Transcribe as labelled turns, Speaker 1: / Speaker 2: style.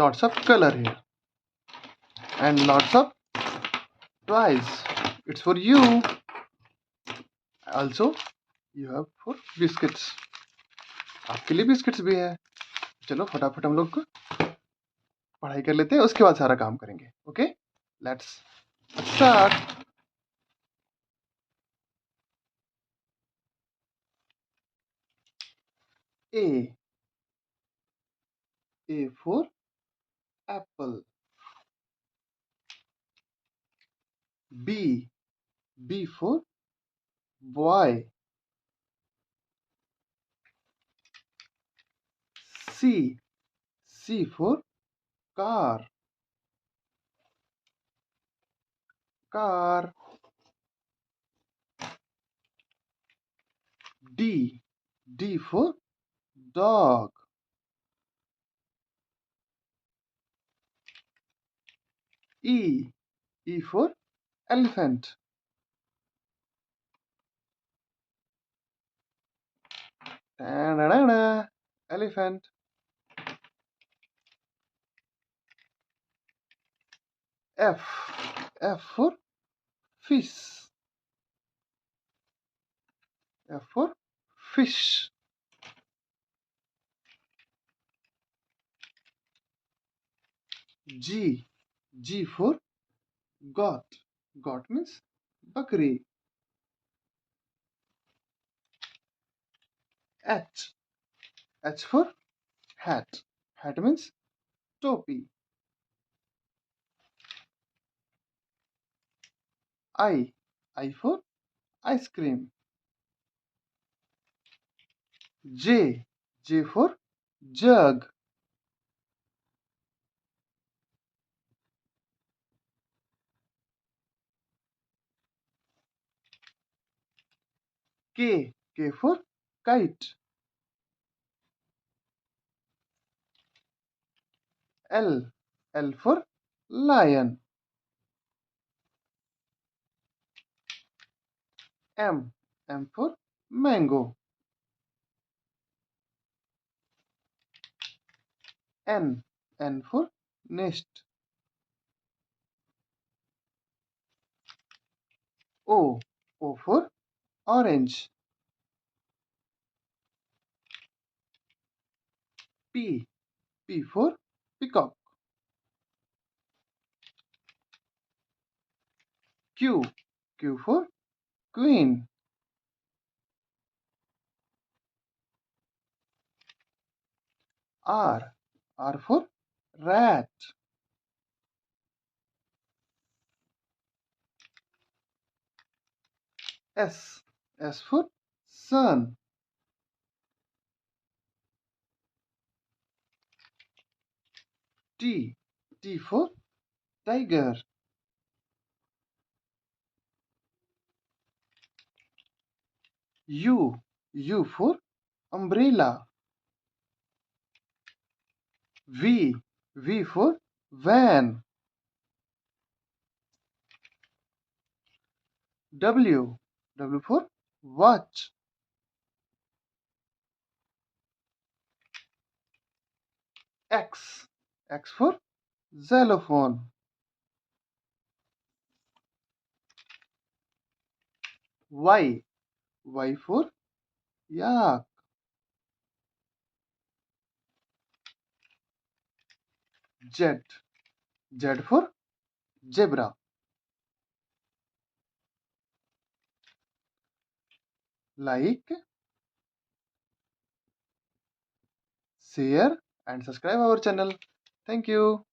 Speaker 1: lots of color here and lots of toys. It's for you. Also you have for biscuits. आपके लिए biscuits भी है. चलो फटाफट हम लोग पढ़ाई कर लेते हैं, उसके बाद सारा काम करेंगे. Okay, let's start. A. A for apple. B. B for boy. C. C for car. Car. D. D for dog. E. E for elephant. Ta-da-da-da. Elephant. F. F for fish. F for fish. G. G for goat. Goat means bakri. H. H for hat. Hat means topi. I. I for ice cream. J. J for jug. K. K for kite. L. L for lion. M. M for mango. N. N for nest. O. O for orange. P. P for peacock. Q. Q for queen. R. R for rat. S. S for sun. T. T for tiger. U. U for umbrella. V. V for van. W. W for watch. X. X for xylophone. Y. Y for yak. Z. Z for zebra. Like, share and subscribe our channel. Thank you.